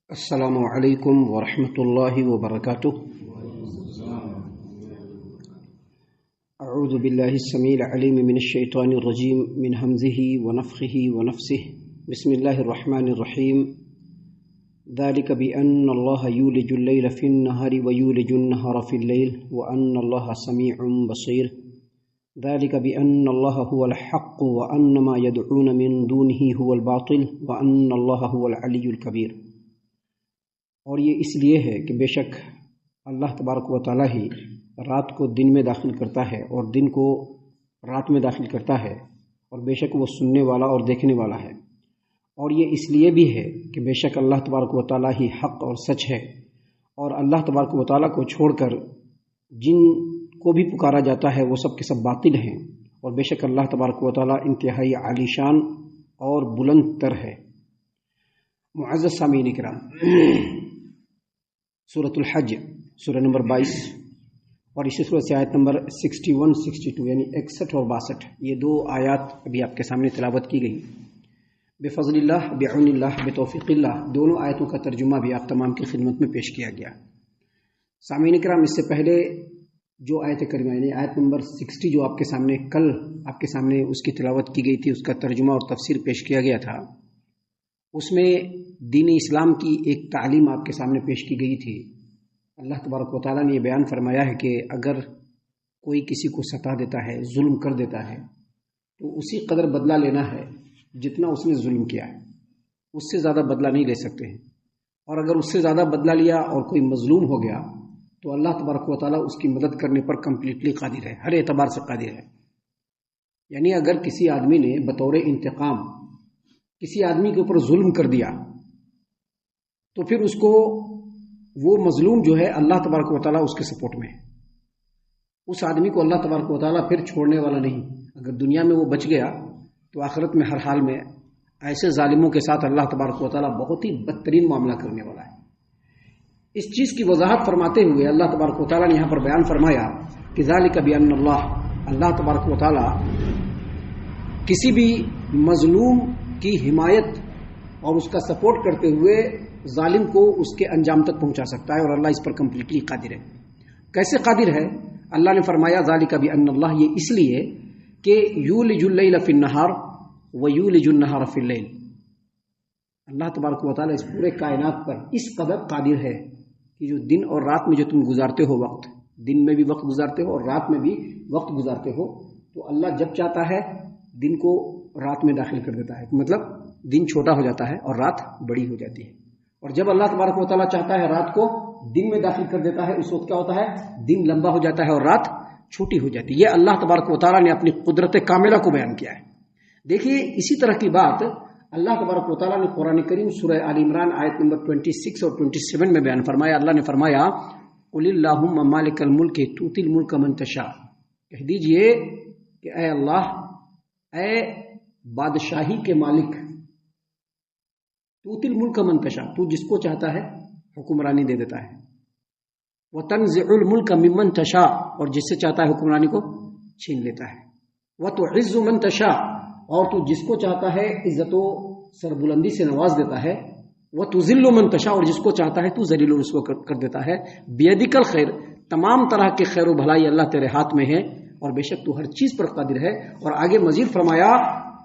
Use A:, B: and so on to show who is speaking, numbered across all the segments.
A: السلام علیکم ورحمۃ اللہ وبرکاتہ۔ اعوذ باللہ السمیع العلیم من الشیطان الرجیم من ہمزہ ونفخہ ونفثہ۔ بسم اللہ الرحمن الرحیم۔ ذلك بأن الله يولج الليل في النهار ويولج النهار في الليل وأن الله سميع بصير۔ ذلك بأن الله هو الحق وأن ما يدعون من دونه هو الباطل وأن الله هو العلي الكبير۔ اور یہ اس لیے ہے کہ بے شک اللہ تبارک و تعالیٰ ہی رات کو دن میں داخل کرتا ہے اور دن کو رات میں داخل کرتا ہے، اور بے شک وہ سننے والا اور دیکھنے والا ہے۔ اور یہ اس لیے بھی ہے کہ بے شک اللہ تبارک و تعالیٰ ہی حق اور سچ ہے، اور اللہ تبارک و تعالیٰ کو چھوڑ کر جن کو بھی پکارا جاتا ہے وہ سب کے سب باطل ہیں، اور بے شک اللہ تبارک و تعالیٰ انتہائی عالی شان اور بلند تر ہے۔ معزز سامعین کرام، سورۃ الحج سورہ نمبر 22 اور اسی سورت سے آیت نمبر 61 62 یعنی 61 اور 62، یہ دو آیات ابھی آپ کے سامنے تلاوت کی گئی۔ بفضل اللہ، بعون اللہ، بتوفیق اللہ، دونوں آیتوں کا ترجمہ بھی آپ تمام کی خدمت میں پیش کیا گیا۔ سامعین کرام، اس سے پہلے جو آیت کریمہ یعنی آیت نمبر 60 جو آپ کے سامنے کل آپ کے سامنے اس کی تلاوت کی گئی تھی، اس کا ترجمہ اور تفسیر پیش کیا گیا تھا، اس میں دین اسلام کی ایک تعلیم آپ کے سامنے پیش کی گئی تھی۔ اللہ تبارک و تعالیٰ نے یہ بیان فرمایا ہے کہ اگر کوئی کسی کو ستا دیتا ہے، ظلم کر دیتا ہے، تو اسی قدر بدلہ لینا ہے جتنا اس نے ظلم کیا ہے، اس سے زیادہ بدلہ نہیں لے سکتے ہیں۔ اور اگر اس سے زیادہ بدلہ لیا اور کوئی مظلوم ہو گیا تو اللہ تبارک و تعالیٰ اس کی مدد کرنے پر کمپلیٹلی قادر ہے، ہر اعتبار سے قادر ہے۔ یعنی اگر کسی آدمی نے بطور انتقام کسی آدمی کے اوپر ظلم کر دیا تو پھر اس کو وہ مظلوم جو ہے اللہ تبارک و تعالیٰ اس کے سپورٹ میں ہے، اس آدمی کو اللہ تبارک و تعالیٰ پھر چھوڑنے والا نہیں۔ اگر دنیا میں وہ بچ گیا تو آخرت میں ہر حال میں ایسے ظالموں کے ساتھ اللہ تبارک و تعالیٰ بہت ہی بدترین معاملہ کرنے والا ہے۔ اس چیز کی وضاحت فرماتے ہوئے اللہ تبارک و تعالیٰ نے یہاں پر بیان فرمایا کہ ذالک بأن اللہ تبارک و تعالیٰ کسی بھی مظلوم کی حمایت اور اس کا سپورٹ کرتے ہوئے ظالم کو اس کے انجام تک پہنچا سکتا ہے، اور اللہ اس پر کمپلیٹلی قادر ہے۔ کیسے قادر ہے؟ اللہ نے فرمایا ذالک بأن اللہ، یہ اس لیے کہ یولج اللیل فی النہار ویولج النہار فی اللیل، اللہ تبارک و تعالیٰ اس پورے کائنات پر اس قدر قادر ہے کہ جو دن اور رات میں جو تم گزارتے ہو وقت، دن میں بھی وقت گزارتے ہو اور رات میں بھی وقت گزارتے ہو، تو اللہ جب چاہتا ہے دن کو رات میں داخل کر دیتا ہے، مطلب دن چھوٹا ہو جاتا ہے اور رات بڑی ہو جاتی ہے۔ اور جب اللہ تبارک و تعالیٰ چاہتا ہے رات کو دن میں داخل کر دیتا ہے، اس وقت کیا ہوتا ہے؟ دن لمبا ہو جاتا ہے اور رات چھوٹی ہو جاتی ہے۔ یہ اللہ تبارک و تعالیٰ نے اپنی قدرت کاملہ کو بیان کیا ہے۔ دیکھیے اسی طرح کی بات اللہ تبارک و تعالیٰ نے قرآن کریم سورہ آل عمران آیت نمبر 26 اور 27 میں بیان فرمایا۔ اللہ نے فرمایا قل اللہم مالک الملک تؤتی الملک من تشاء، کہہ دیجئے کہ اے اللہ، اے بادشاہی کے مالک، تؤتی الملک من تشاء، تو جس کو چاہتا ہے حکمرانی دے دیتا ہے، وتنزع الملک ممن تشاء، اور جس سے چاہتا ہے حکمرانی کو چھین لیتا ہے، وتعز من تشاء، اور تو جس کو چاہتا ہے عزت و سربلندی سے نواز دیتا ہے، وتذل من تشاء، اور جس کو چاہتا ہے تو ذلیل و رسوا کر دیتا ہے، بیدک الخیر، تمام طرح کے خیر و بھلائی اللہ تیرے ہاتھ میں ہے، اور بے شک تو ہر چیز پر قادر ہے۔ اور آگے مزید فرمایا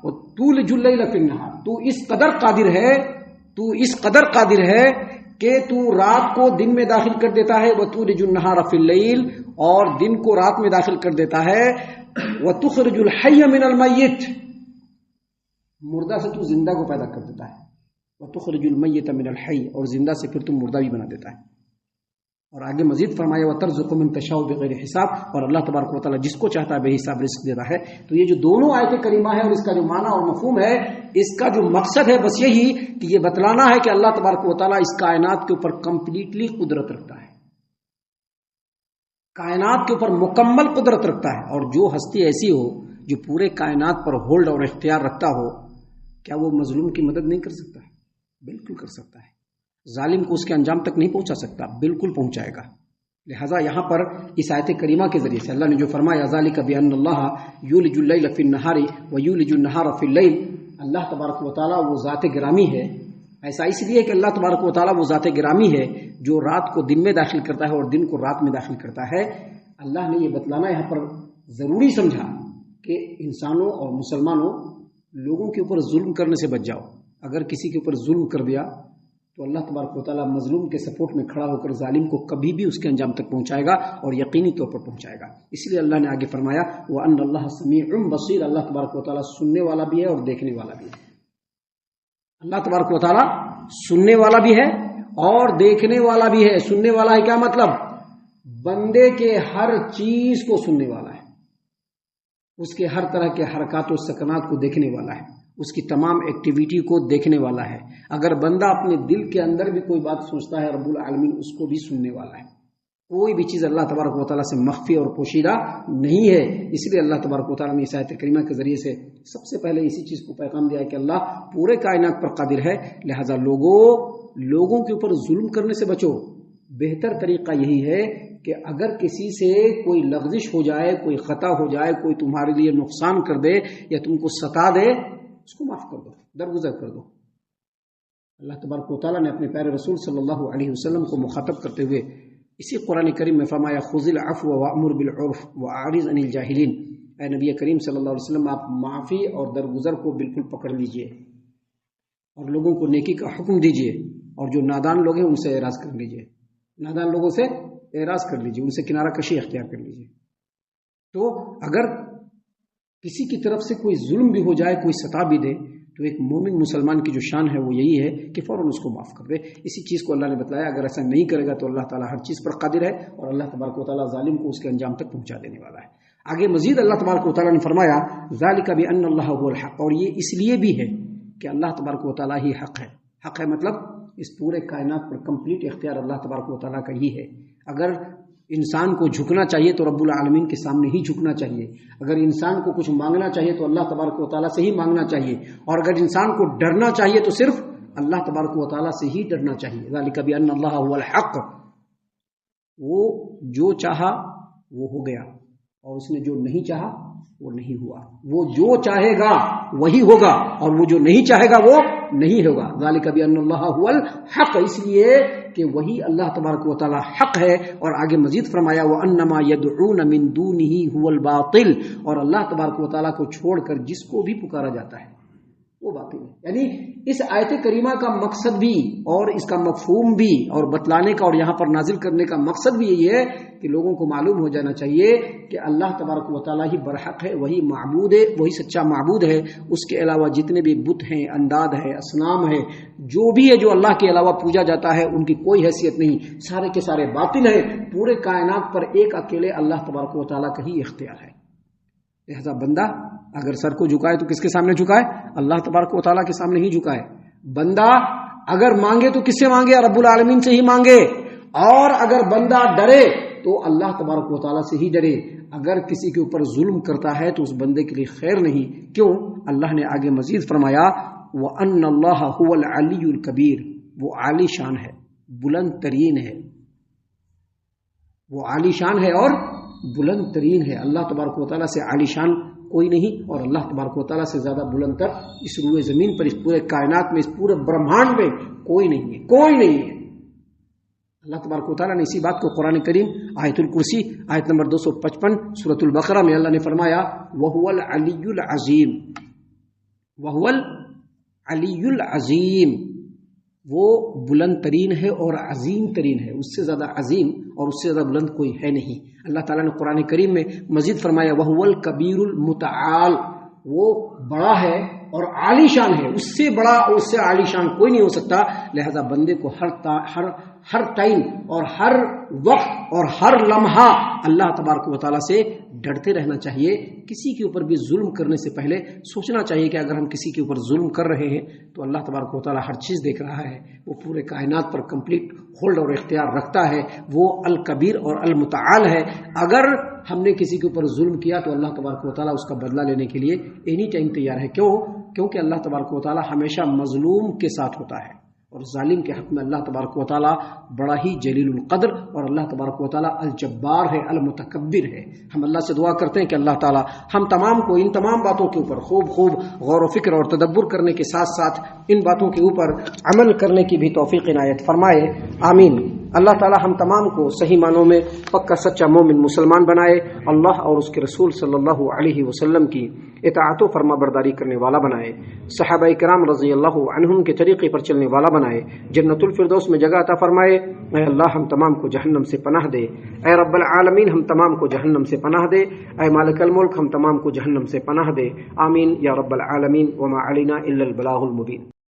A: وتولج اللیل فی النہار، تو اس قدر قادر ہے کہ تو رات کو دن میں داخل کر دیتا ہے، وتولج النہار فی اللیل، اور دن کو رات میں داخل کر دیتا ہے، وتخرج الحی من المیت، مردہ سے تو زندہ کو پیدا کر دیتا ہے، وتخرج المیت من الحی، اور زندہ سے پھر تم مردہ بھی بنا دیتا ہے۔ اور آگے مزید فرمایا وترزق من تشاء بغیر حساب، اور اللہ تبارک و تعالیٰ جس کو چاہتا ہے بے حساب رزق دیتا ہے۔ تو یہ جو دونوں آیت کریمہ ہے اور اس کا جو معنی اور مفہوم ہے، اس کا جو مقصد ہے بس یہی کہ یہ بتلانا ہے کہ اللہ تبارک و تعالیٰ اس کائنات کے اوپر کمپلیٹلی قدرت رکھتا ہے، کائنات کے اوپر مکمل قدرت رکھتا ہے۔ اور جو ہستی ایسی ہو جو پورے کائنات پر ہولڈ اور اختیار رکھتا ہو، کیا وہ مظلوم کی مدد نہیں کر سکتا ہے؟ بالکل کر سکتا ہے۔ ظالم کو اس کے انجام تک نہیں پہنچا سکتا، بالکل پہنچائے گا۔ لہٰذا یہاں پر اس آیت کریمہ کے ذریعے سے اللہ نے جو فرمایا ذالک بأن اللہ یولج اللیل فی النہار ویولج النہار فی اللیل، اللہ تبارک و تعالیٰ وہ ذات گرامی ہے ایسا اس لیے کہ اللہ تبارک و تعالیٰ وہ ذات گرامی ہے جو رات کو دن میں داخل کرتا ہے اور دن کو رات میں داخل کرتا ہے۔ اللہ نے یہ بتلانا یہاں پر ضروری سمجھا کہ انسانوں اور مسلمانوں لوگوں کے اوپر ظلم کرنے سے بچ جاؤ۔ اگر کسی کے اوپر ظلم کر دیا تو اللہ تبارک و تعالیٰ مظلوم کے سپورٹ میں کھڑا ہو کر ظالم کو کبھی بھی اس کے انجام تک پہنچائے گا اور یقینی طور پر پہنچائے گا۔ اس لیے اللہ نے آگے فرمایا وَأَنَّ اللَّهَ سَمِيعٌ بَصِيرٌ، اللہ تبارک و تعالیٰ سننے والا بھی ہے اور دیکھنے والا بھی ہے۔ اللہ تبارک و تعالیٰ سننے والا بھی ہے اور دیکھنے والا بھی ہے۔ سننے والا ہے کیا مطلب؟ بندے کے ہر چیز کو سننے والا ہے، اس کے ہر طرح کے حرکات و سکنات کو دیکھنے والا ہے، اس کی تمام ایکٹیویٹی کو دیکھنے والا ہے۔ اگر بندہ اپنے دل کے اندر بھی کوئی بات سوچتا ہے رب العالمین اس کو بھی سننے والا ہے۔ کوئی بھی چیز اللہ تبارک و تعالیٰ سے مخفی اور پوشیدہ نہیں ہے۔ اس لیے اللہ تبارک و تعالیٰ نے اس آیت کریمہ کے ذریعے سے سب سے پہلے اسی چیز کو پیغام دیا ہے کہ اللہ پورے کائنات پر قادر ہے، لہذا لوگوں کے اوپر ظلم کرنے سے بچو۔ بہتر طریقہ یہی ہے کہ اگر کسی سے کوئی لغزش ہو جائے، کوئی خطا ہو جائے، کوئی تمہارے لیے نقصان کر دے یا تم کو ستا دے، اس کو معاف کر دو، درگزر کر دو۔ اللہ تبارک و تعالیٰ نے اپنے پیارے رسول صلی اللہ علیہ وسلم کو مخاطب کرتے ہوئے اسی قرآن کریم میں فرمایا خذ العفو وامر بالعرف واعرض عن الجاہلین۔ اے نبی کریم صلی اللہ علیہ وسلم، آپ معافی اور درگزر کو بالکل پکڑ لیجئے اور لوگوں کو نیکی کا حکم دیجئے، اور جو نادان لوگ ہیں ان سے اعراض کر لیجئے، نادان لوگوں سے اعراض کر لیجئے، ان سے کنارہ کشی اختیار کر لیجئے۔ تو اگر کسی کی طرف سے کوئی ظلم بھی ہو جائے، کوئی ستا بھی دے، تو ایک مومن مسلمان کی جو شان ہے وہ یہی ہے کہ فوراً اس کو معاف کر دے۔ اسی چیز کو اللہ نے بتلایا، اگر ایسا نہیں کرے گا تو اللہ تعالیٰ ہر چیز پر قادر ہے اور اللہ تبارک و تعالیٰ ظالم کو اس کے انجام تک پہنچا دینے والا ہے۔ آگے مزید اللہ تبارک و تعالیٰ نے فرمایا ذالک بأن اللہ هو الحق، اور یہ اس لیے بھی ہے کہ اللہ تبارک و تعالیٰ ہی حق ہے۔ حق ہے مطلب اس پورے کائنات پر کمپلیٹ اختیار اللہ تبارک و تعالیٰ کا ہی ہے۔ اگر انسان کو جھکنا چاہیے تو رب العالمین کے سامنے ہی جھکنا چاہیے، اگر انسان کو کچھ مانگنا چاہیے تو اللہ تبارک و تعالیٰ سے ہی مانگنا چاہیے، اور اگر انسان کو ڈرنا چاہیے تو صرف اللہ تبارک و تعالیٰ سے ہی ڈرنا چاہیے۔ ذالک بأن اللہ هو الحق، وہ جو چاہا وہ ہو گیا اور اس نے جو نہیں چاہا وہ نہیں ہوا۔ وہ جو چاہے گا وہی ہوگا اور وہ جو نہیں چاہے گا وہ نہیں ہوگا۔ ذالک بأن اللہ هو الحق، اس لیے کہ وہی اللہ تبارک و تعالی حق ہے۔ اور آگے مزید فرمایا وَأَنَّمَا يَدْعُونَ مِن دُونِهِ هُوَ الْبَاطِلُ، اور اللہ تبارک و تعالی کو چھوڑ کر جس کو بھی پکارا جاتا ہے وہ باطل ہے۔ یعنی اس آیت کریمہ کا مقصد بھی اور اس کا مفہوم بھی اور بتلانے کا اور یہاں پر نازل کرنے کا مقصد بھی یہی ہے کہ لوگوں کو معلوم ہو جانا چاہیے کہ اللہ تبارک و تعالیٰ ہی برحق ہے، وہی معبود ہے، وہی سچا معبود ہے۔ اس کے علاوہ جتنے بھی بت ہیں، انداد ہے، اصنام ہے، جو بھی ہے جو اللہ کے علاوہ پوجا جاتا ہے، ان کی کوئی حیثیت نہیں، سارے کے سارے باطل ہیں۔ پورے کائنات پر ایک اکیلے اللہ تبارک و تعالیٰ کا ہی اختیار ہے۔ لہذا بندہ اگر سر کو جھکائے تو کس کے سامنے جھکائے؟ اللہ تبارک و تعالیٰ کے سامنے ہی جھکائے۔ بندہ اگر مانگے تو کس سے مانگے؟ رب العالمین سے ہی مانگے، اور اگر بندہ ڈرے تو اللہ تبارک و تعالیٰ سے ہی ڈرے۔ اگر کسی کے اوپر ظلم کرتا ہے تو اس بندے کے لیے خیر نہیں۔ کیوں؟ اللہ نے آگے مزید فرمایا وَأَنَّ اللَّهَ هُوَ الْعَلِيُّ الْكَبِيرُ، وہ عالی شان ہے، بلند ترین ہے، وہ عالی شان ہے اور بلند ترین ہے۔ اللہ تبارک و تعالیٰ سے عالی شان کوئی نہیں، اور اللہ تبارک و تعالیٰ سے زیادہ بلند تر اس روئے زمین پر، اس پورے کائنات میں، اس پورے برہمانڈ میں کوئی نہیں ہے، کوئی نہیں ہے۔ اللہ تبارک و تعالیٰ نے اسی بات کو قرآن کریم آیت الکرسی آیت نمبر 255 سورۃ البقرہ میں اللہ نے فرمایا وَهُوَ الْعَلِيُّ الْعَظِيمُ، وَهُوَ الْعَلِيُّ الْعَظِيمُ، وہ بلند ترین ہے اور عظیم ترین ہے، اس سے زیادہ عظیم اور اس سے زیادہ بلند کوئی ہے نہیں۔ اللہ تعالیٰ نے قرآن کریم میں مزید فرمایا وَهُوَ الْكَبِيرُ الْمُتَعَالُ، وہ بڑا ہے اور عالی شان ہے، اس سے بڑا اور اس سے عالی شان کوئی نہیں ہو سکتا۔ لہذا بندے کو ہر ٹائم اور ہر وقت اور ہر لمحہ اللہ تبارک و تعالیٰ سے ڈرتے رہنا چاہیے۔ کسی کے اوپر بھی ظلم کرنے سے پہلے سوچنا چاہیے کہ اگر ہم کسی کے اوپر ظلم کر رہے ہیں تو اللہ تبارک و تعالیٰ ہر چیز دیکھ رہا ہے، وہ پورے کائنات پر کمپلیٹ ہولڈ اور اختیار رکھتا ہے، وہ الکبیر اور المتعال ہے۔ اگر ہم نے کسی کے اوپر ظلم کیا تو اللہ تبارک و تعالیٰ اس کا بدلہ لینے کے لیے اینی ٹائم تیار ہے۔ کیونکہ اللہ تبارک و تعالیٰ ہمیشہ مظلوم کے ساتھ ہوتا ہے اور ظالم کے حق میں اللہ تبارک و تعالیٰ بڑا ہی جلیل القدر اور اللہ تبارک و تعالیٰ الجبار ہے، المتکبر ہے۔ ہم اللہ سے دعا کرتے ہیں کہ اللہ تعالیٰ ہم تمام کو ان تمام باتوں کے اوپر خوب غور و فکر اور تدبر کرنے کے ساتھ ساتھ ان باتوں کے اوپر عمل کرنے کی بھی توفیق عنایت فرمائے، آمین۔ اللہ تعالیٰ ہم تمام کو صحیح معنوں میں پکا سچا مومن مسلمان بنائے، اللہ اور اس کے رسول صلی اللہ علیہ وسلم کی اطاعت و فرما برداری کرنے والا بنائے، صحابہ کرام رضی اللہ عنہم کے طریقے پر چلنے والا بنائے، جنت الفردوس میں جگہ عطا فرمائے۔ اے اللہ ہم تمام کو جہنم سے پناہ دے، اے رب العالمین ہم تمام کو جہنم سے پناہ دے، اے مالک الملک ہم تمام کو جہنم سے پناہ دے، آمین یا رب العالمین۔ وما علینا الا البلاغ المبین۔